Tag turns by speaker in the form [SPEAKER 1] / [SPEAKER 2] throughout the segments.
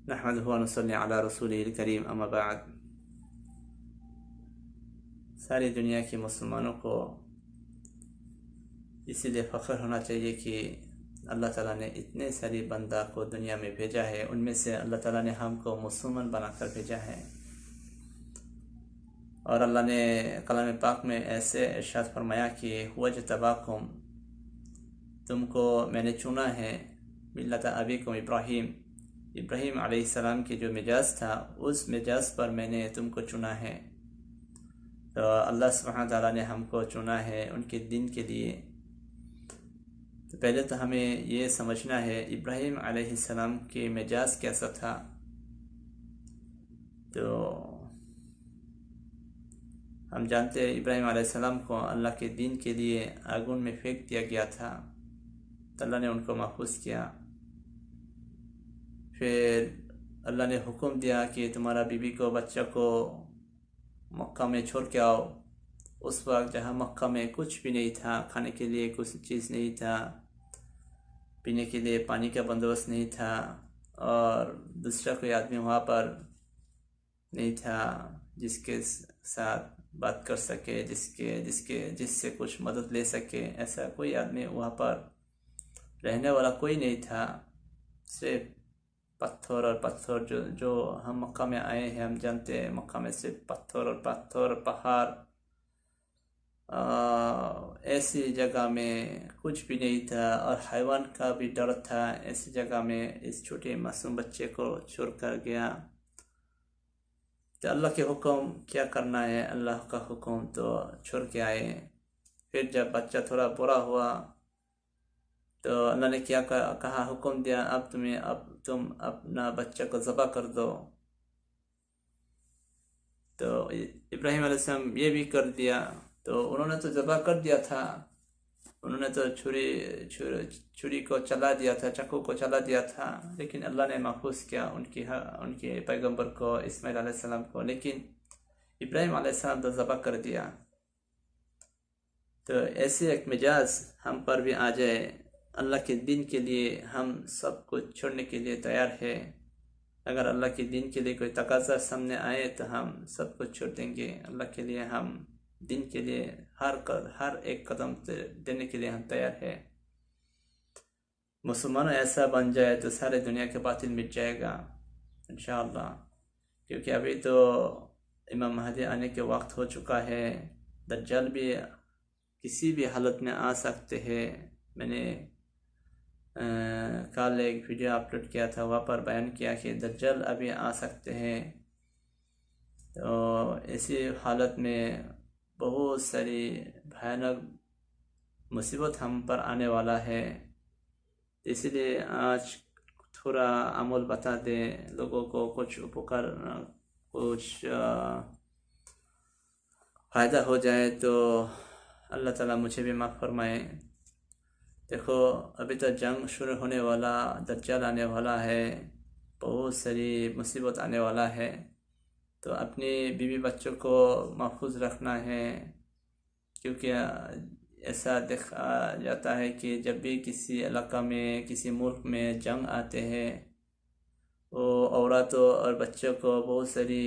[SPEAKER 1] نحمدہ و نصلی علی رسولہ الکریم، اما بعد۔ ساری دنیا کے مسلمانوں کو اسی لیے فخر ہونا چاہیے کہ اللہ تعالیٰ نے اتنے ساری بندہ کو دنیا میں بھیجا ہے، ان میں سے اللہ تعالیٰ نے ہم کو مسلمان بنا کر بھیجا ہے۔ اور اللہ نے کلام پاک میں ایسے ارشاد فرمایا کہ هو اجتباکم، تم کو میں نے چنا ہے، ملت ابیکم ابراہیم علیہ السلام کی جو مجاز تھا، اس مجاز پر میں نے تم کو چنا ہے۔ تو اللہ سبحانہ تعالیٰ نے ہم کو چنا ہے ان کے دین کے لیے۔ تو پہلے تو ہمیں یہ سمجھنا ہے ابراہیم علیہ السلام کے مجاز کیسا تھا۔ تو ہم جانتے ہیں ابراہیم علیہ السلام کو اللہ کے دین کے لیے آگن میں پھینک دیا گیا تھا، تو اللہ نے ان کو محفوظ کیا۔ پھر اللہ نے حکم دیا کہ تمہارا بیوی کو بچہ کو مکہ میں چھوڑ کے آؤ۔ اس وقت جہاں مکہ میں کچھ بھی نہیں تھا، کھانے کے لیے کچھ چیز نہیں تھا، پینے کے لیے پانی کا بندوبست نہیں تھا، اور دوسرا کوئی آدمی وہاں پر نہیں تھا جس کے ساتھ بات کر سکے، جس سے کچھ مدد لے سکے۔ ایسا کوئی آدمی وہاں پر رہنے والا کوئی نہیں تھا، صرف پتھر اور پتھر۔ جو ہم مکہ میں آئے ہیں، ہم جانتے ہیں مکہ میں صرف پتھر اور پہاڑ، ایسی جگہ میں کچھ بھی نہیں تھا، اور حیوان کا بھی ڈر تھا۔ ایسی جگہ میں اس چھوٹے معصوم بچے کو چھوڑ کر گیا۔ تو اللہ کے حکم کیا کرنا ہے، اللہ کا حکم تو چھوڑ کے آئے۔ پھر جب بچہ تھوڑا بڑا ہوا تو اللہ نے کیا کہا، حکم دیا اب تم اپنا بچہ کو ذبح کر دو۔ تو ابراہیم علیہ السلام یہ بھی کر دیا۔ تو انہوں نے تو ذبح کر دیا تھا، انہوں نے تو چھری کو چلا دیا تھا، چاقو کو چلا دیا تھا، لیکن اللہ نے محفوظ کیا ان کے پیغمبر کو، اسماعیل علیہ السلام کو، لیکن ابراہیم علیہ السلام تو ذبح کر دیا۔ تو ایسے ایک مجاز ہم پر بھی آ جائے، اللہ کے دین کے لیے ہم سب کچھ چھوڑنے کے لیے تیار ہے۔ اگر اللہ کے دین کے لیے کوئی تقاضا سامنے آئے تو ہم سب کچھ چھوڑ دیں گے۔ اللہ کے لیے، ہم دین کے لیے ہر ایک قدم دینے کے لیے ہم تیار ہے۔ مسلمانوں ایسا بن جائے تو سارے دنیا کے باطل مٹ جائے گا انشاءاللہ، کیونکہ ابھی تو امام مہدی آنے کے وقت ہو چکا ہے، دجال بھی کسی بھی حالت میں آ سکتے ہیں۔ میں نے کل ایک ویڈیو اپلوڈ کیا تھا، وہاں پر بیان کیا کہ دجال ابھی آ سکتے ہیں۔ تو ایسی حالت میں بہت ساری بھیانک مصیبت ہم پر آنے والا ہے۔ اس لیے آج تھوڑا عمل بتا دیں لوگوں کو، کچھ فائدہ ہو جائے تو اللہ تعالیٰ مجھے بھی معاف فرمائے۔ دیکھو ابھی تو جنگ شروع ہونے والا، دجال آنے والا ہے، بہت ساری مصیبت آنے والا ہے۔ تو اپنی بیوی بچوں کو محفوظ رکھنا ہے، کیونکہ ایسا دیکھا جاتا ہے کہ جب بھی کسی علاقہ میں، کسی ملک میں جنگ آتے ہیں، وہ عورتوں اور بچوں کو بہت ساری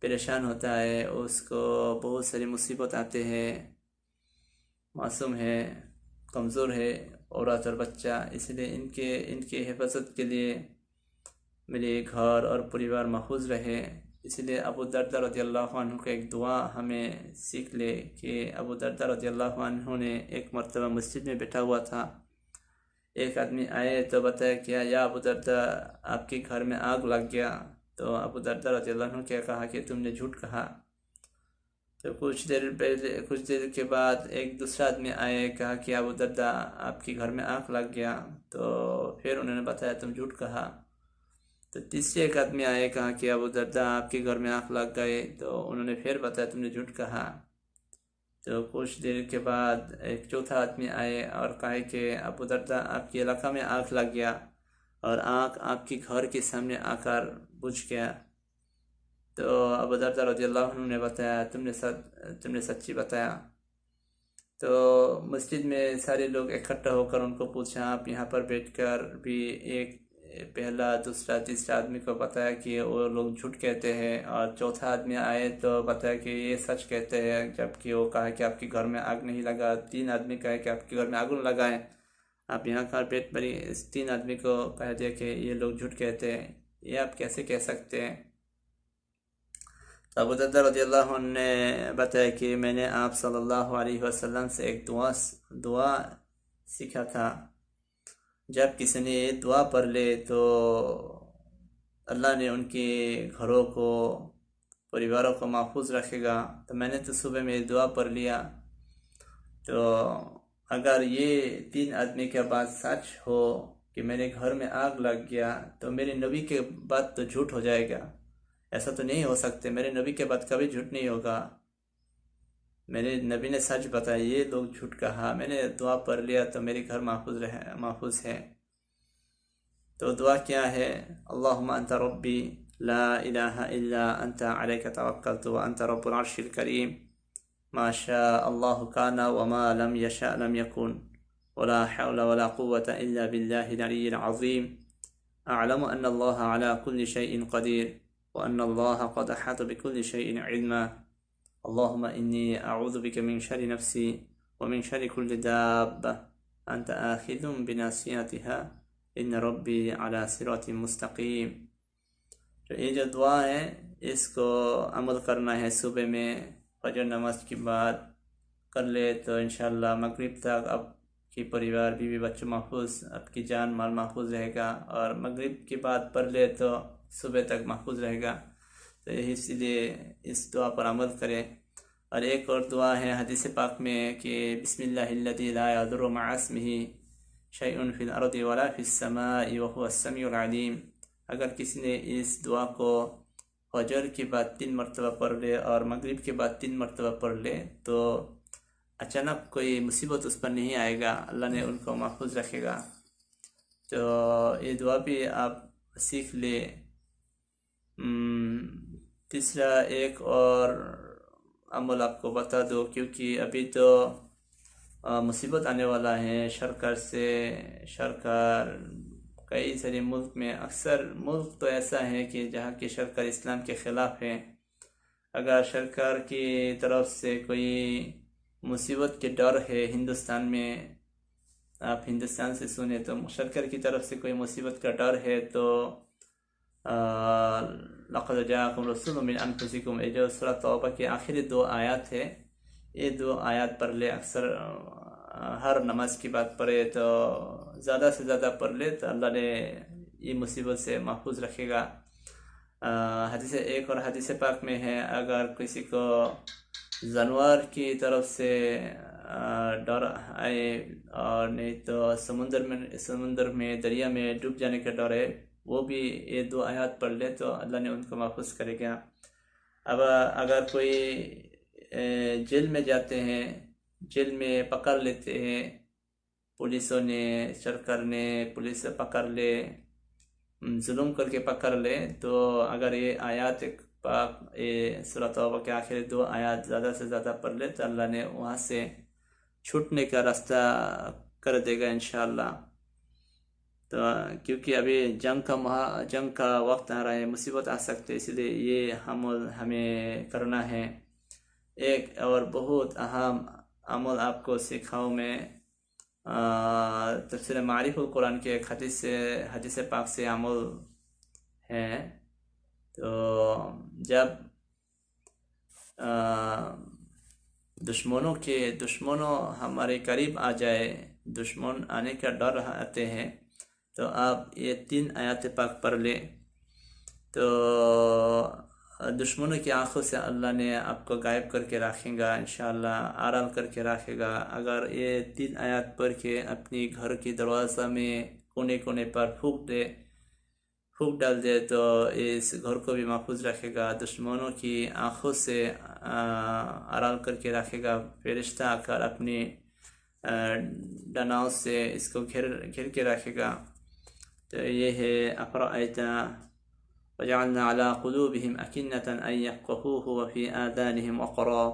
[SPEAKER 1] پریشان ہوتا ہے، اس کو بہت ساری مصیبت آتے ہیں۔ معصوم ہے، کمزور ہے عورت اور بچہ، اس لیے ان کے حفاظت کے لیے میرے گھر اور پریوار محفوظ رہے۔ اس لیے ابو دردہ رضی اللہ عنہ کا ایک دعا ہمیں سیکھ لے کہ ابو دردہ رضی اللہ عنہ نے ایک مرتبہ مسجد میں بیٹھا ہوا تھا، ایک آدمی آئے تو بتایا کیا، یا ابو دردہ آپ کے گھر میں آگ لگ گیا۔ تو ابو دردہ رضی اللہ عنہ کیا کہا کہ تم نے جھوٹ کہا۔ تو کچھ دیر کے بعد ایک دوسرا آدمی آئے، کہا کہ ابو دردہ آپ کے گھر میں آگ لگ گیا۔ تو پھر انہوں نے بتایا تم جھوٹ کہا۔ تو تیسرے ایک آدمی آئے، کہا کہ ابو دردہ آپ کے گھر میں آگ لگ گئے۔ تو انہوں نے پھر بتایا تم نے جھوٹ کہا۔ تو کچھ دیر کے بعد ایک چوتھا آدمی آئے اور کہا کہ ابو دردہ آپ کے علاقہ میں آگ لگ گیا، اور آگ آپ کے گھر کے سامنے آ کر بجھ گیا۔ تو ابو دردہ رضی اللہ عنہ نے بتایا تم نے سچی بتایا۔ تو مسجد میں سارے لوگ اکٹھا ہو کر ان کو پوچھا، آپ یہاں پر بیٹھ کر بھی پہلا دوسرا تیسرا آدمی کو بتایا کہ وہ لوگ جھوٹ کہتے ہیں، اور چوتھا آدمی آئے تو بتایا کہ یہ سچ کہتے ہیں، جبکہ وہ کہا کہ آپ کے گھر میں آگ نہیں لگا۔ تین آدمی کہا کہ آپ کے گھر میں آگ لگائیں، آپ یہاں کا پیٹ بھری۔ اس تین آدمی کو کہہ دیا کہ یہ لوگ جھوٹ کہتے ہیں، یہ آپ کیسے کہہ سکتے ہیں؟ تو ابو درداء رضی اللہ عنہ نے بتایا کہ میں نے آپ صلی اللہ علیہ وسلم سے ایک دعا سیکھا تھا، جب کسی نے یہ دعا پڑھ لے تو اللہ نے ان کے گھروں کو، پریواروں کو محفوظ رکھے گا۔ تو میں نے تو صبح میں یہ دعا پڑھ لیا، تو اگر یہ تین آدمی کے بات سچ ہو کہ میرے گھر میں آگ لگ گیا تو میرے نبی کے بات تو جھوٹ ہو جائے گا۔ ایسا تو نہیں ہو سکتے، میرے نبی کے بات کبھی جھوٹ نہیں ہوگا، میرے نبی نے سچ بتایا، یہ لوگ جھوٹ کہا۔ میں نے دعا پڑھ لیا تو میرے گھر محفوظ ہے۔ تو دعا کیا ہے؟ اللہم انت ربی لا الہ الا انت علیک توکلت وانت رب العرش الکریم ما شاء اللہ کان وما لم یشاء لم یکن ولا حول ولا قوة الا باللہ العلی العظیم اعلم ان اللہ علی کل شیء قدیر وان اللہ قد احاط بكل شیء علما اللہم انی اعوذ بک من شر نفسی ومن شر كل دابة انت آخذ بناصیتها ان ربی علی صراط مستقیم۔ تو یہ جو دعا ہے اس کو عمل کرنا ہے، صبح میں فجر نماز کے بعد کر لے تو انشاءاللہ مغرب تک آپ کی پریوار، بیوی بچوں محفوظ، آپ کی جان مال محفوظ رہے گا، اور مغرب کے بعد پڑھ لے تو صبح تک محفوظ رہے گا۔ تو اس لیے اس دعا پر عمل کرے۔ اور ایک اور دعا ہے حدیث پاک میں کہ بسم اللہ الذی لا یضر مع اسمہ شیء فی الارض ولا فی السماء وهو السمیع العلیم۔ اگر کسی نے اس دعا کو فجر کے بعد 3 مرتبہ پڑھ لے اور مغرب کے بعد 3 مرتبہ پڑھ لے تو اچانک کوئی مصیبت اس پر نہیں آئے گا، اللہ نے ان کو محفوظ رکھے گا۔ تو یہ دعا بھی آپ سیکھ لے۔ تیسرا ایک اور عمل آپ کو بتا دو، کیونکہ ابھی تو مصیبت آنے والا ہے سرکار کئی سارے ملک میں، اکثر ملک تو ایسا ہے کہ جہاں کی سرکار اسلام کے خلاف ہے۔ اگر سرکار کی طرف سے کوئی مصیبت کے ڈر ہے ہندوستان میں، آپ ہندوستان سے سنیں تو سرکار کی طرف سے کوئی مصیبت کا ڈر ہے تو لَقَدْ جَاءَكُمْ رَسُولٌ مِّنْ أَنفُسِكُمْ، یہ جو سورۃ توبہ کی آخری 2 آیات ہے، یہ 2 آیات پڑھ لے۔ اکثر ہر نماز کی بات پڑھے تو زیادہ سے زیادہ پڑھ لے تو اللہ نے یہ مصیبت سے محفوظ رکھے گا۔ ایک اور حدیث پاک میں ہے، اگر کسی کو جانور کی طرف سے ڈر آئے اور نہیں تو سمندر میں دریا میں ڈوب جانے کا ڈر ہے، وہ بھی یہ 2 آیات پڑھ لے تو اللہ نے ان کو محفوظ کرے گا۔ اب اگر کوئی جیل میں جاتے ہیں، جیل میں پکڑ لیتے ہیں پولیسوں نے، سرکار نے پولیس پکڑ لے، ظلم کر کے پکڑ لے، تو اگر یہ آیات پاک سورۃ توبہ کے آخر 2 آیات زیادہ سے زیادہ پڑھ لے تو اللہ نے وہاں سے چھوٹنے کا راستہ کر دے گا انشاءاللہ۔ تو کیونکہ ابھی جنگ کا وقت آ رہا ہے، مصیبت آ سکتے، اس لیے یہ عمل ہمیں کرنا ہے۔ ایک اور بہت اہم عمل آپ کو سکھاؤں میں، تفسیر معارف القرآن کے ایک حدیث پاک سے عمل ہے۔ تو جب دشمنوں ہمارے قریب آ جائے، دشمن آنے کا ڈر آتے ہیں، تو آپ یہ 3 آیات پاک پڑھ لیں تو دشمنوں کی آنکھوں سے اللہ نے آپ کو غائب کر کے رکھے گا انشاءاللہ، آرام کر کے رکھے گا۔ اگر یہ 3 آیات پڑھ کے اپنی گھر کی دروازہ میں کونے کونے پر پھونک ڈال دے تو اس گھر کو بھی محفوظ رکھے گا، دشمنوں کی آنکھوں سے آرام کر کے رکھے گا۔ فرشتہ آ کر اپنی ڈناؤں سے اس کو گھیر کے رکھے گا۔ تو یہ ہے افرأیت وجعلنا على قلوبهم أكنة أن يفقهوه وفي آذانهم وقرا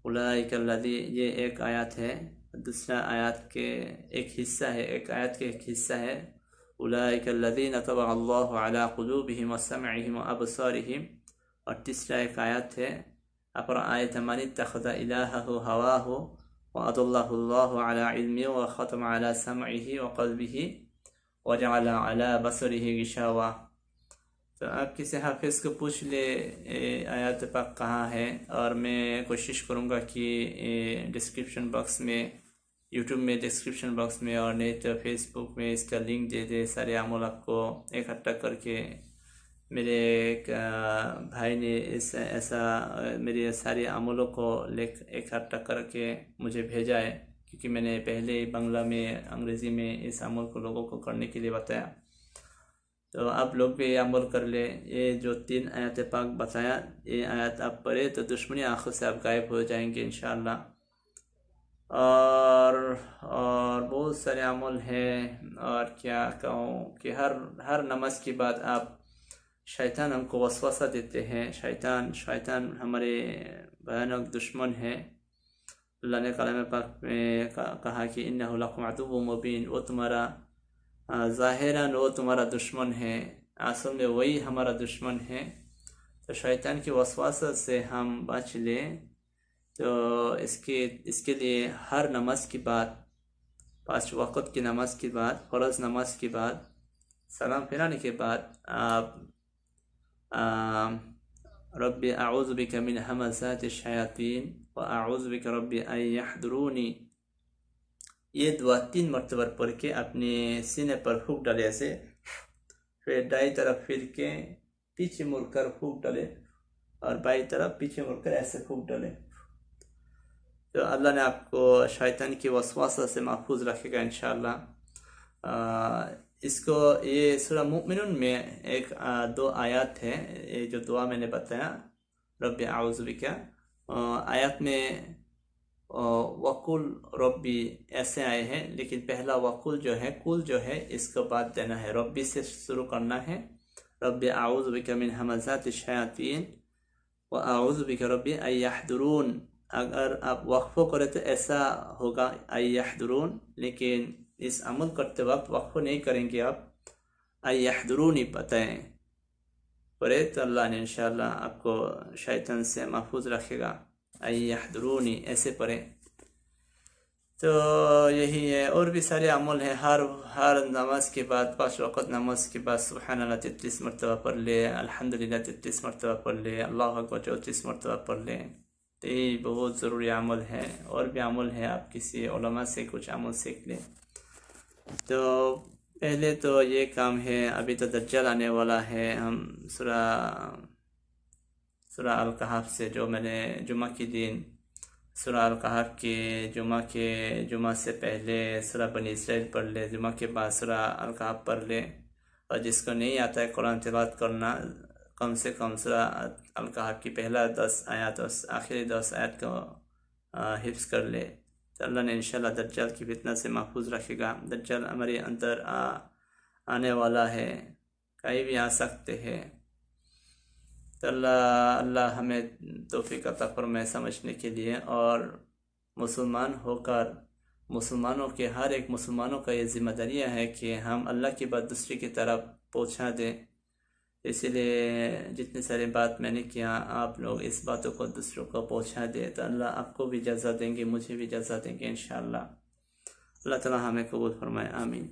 [SPEAKER 1] أولئك الذي، یہ ایک آیات ہے۔ دوسرا آیات کے ایک حصہ ہے، ایک آیت کے ایک حصہ ہے، اولئک الذین طبع اللہ علی قلوبہم وسمعہم وابصارہم. اور تیسرا ایک آیت ہے افرأیت من اتخذ الہہ ہواہ وأضلہ اللہ علی علم وختم علی سمعہ وقلبہ وجعل علی بصرہ غشاوہ. تو آپ کسی حافظ کو پوچھ لے آیات پاک کہاں ہے، اور میں کوشش کروں گا کہ ڈسکرپشن باکس میں، یوٹیوب میں ڈسکرپشن باکس میں، اور نہیں تو فیس بک میں اس کا لنک دے دے. سارے اعمال آپ کو اکٹھا کر کے میرے ایک بھائی نے ایسا میرے سارے عملوں کو اکٹھا کر کے مجھے بھیجا ہے، کیونکہ میں نے پہلے بنگلہ میں انگریزی میں اس عمل کو لوگوں کو کرنے کے لیے بتایا. تو آپ لوگ بھی عمل کر لیں. یہ جو 3 آیات پاک بتایا، یہ آیات آپ پڑھے تو دشمنی آنکھوں سے آپ غائب ہو جائیں گے انشاءاللہ. اور بہت سارے عمل ہیں، اور کیا کہوں کہ ہر نماز کے بعد آپ شیطان ہم کو وسوسہ دیتے ہیں. شیطان ہمارے بھیانک دشمن ہے. اللہ نے کلام پاک میں کہا کہ انہ لکم عدو مبین، وہ تمہارا ظاہراً وہ تمہارا دشمن ہے، اصل میں وہی ہمارا دشمن ہے. تو شیطان کی وسوسہ سے ہم بچ لیں. تو اس کے لیے ہر نماز کے بعد، 5 وقت کی نماز کے بعد، فرض نماز کے بعد، سلام پھیرانے کے بعد آپ رب اعوذ بک من همزات الشیاطین واعوذ بک رب ان یحضرونی، یہ دعا 3 مرتبہ پڑھ کے اپنے سینے پر پھونک ڈالے ایسے، پھر دائیں طرف پھر کے پیچھے مڑ کر پھونک ڈالے، اور بائیں طرف پیچھے مڑ کر ایسے پھونک ڈالے. تو اللہ نے آپ کو شیطان کی وسوسہ سے محفوظ رکھے گا انشاءاللہ. اس کو یہ سورہ مومنون میں 2 آیات ہے، یہ جو دعا میں نے بتایا رب اعوذ بک، آیات میں وقل ربی ایسے آئے ہیں، لیکن پہلا وقل جو ہے، کل جو ہے، اس کو بعد دینا ہے، ربی سے شروع کرنا ہے. رب اعوذ بک من همزات الشیاطین واعوذ بک رب ان یحضرون. اگر آپ وقفہ کرے تو ایسا ہوگا ان یحضرون، لیکن اس عمل کرتے وقت وقفہ نہیں کریں گے، آپ ان یحضرونی بتائیں پڑھے تو اللہ نے انشاءاللہ آپ کو شیطان سے محفوظ رکھے گا. ان یحضرونی ایسے پڑھیں. تو یہی ہے. اور بھی سارے عمل ہیں. ہر نماز کے بعد، 5 وقت نماز کے بعد سبحان اللہ 33 مرتبہ پڑھ لے، الحمدللہ 33 مرتبہ پڑھ لے، اللہ اکبر 34 مرتبہ پڑھ لیں. تو یہ بہت ضروری عمل ہے. اور بھی عمل ہے، آپ کسی علماء سے کچھ عمل سیکھ لیں. تو پہلے تو یہ کام ہے. ابھی تو دجال آنے والا ہے. ہم سورہ الکہف سے، جو میں نے جمعہ کے دن سورہ الکہف کے جمعہ سے پہلے سورہ بنی اسرائیل پڑھ لے، جمعہ کے بعد سورہ الکہف پڑھ لے. اور جس کو نہیں آتا ہے قرآن تلاوت کرنا، کم سے کم سورہ الکہف کی پہلا 10 آیات اور آخری 10 آیات کو حفظ کر لے. تو اللہ نے انشاءاللہ دجال کی فتنہ سے محفوظ رکھے گا. دجال ہمارے اندر آنے والا ہے، کہیں بھی آ سکتے ہیں. تو اللہ ہمیں توفیق عطا فرمائے سمجھنے کے لیے، اور مسلمان ہو کر مسلمانوں کے ہر ایک مسلمانوں کا یہ ذمہ داریاں ہے کہ ہم اللہ کی بات دوسرے کی طرف پہنچا دیں. اسی لیے جتنے سارے بات میں نے کیا، آپ لوگ اس باتوں کو دوسروں کو پہنچا دیں تو اللہ آپ کو بھی جزا دیں گے، مجھے بھی جزا دیں گے انشاءاللہ. اللہ تعالی ہمیں قبول فرمائے. آمین.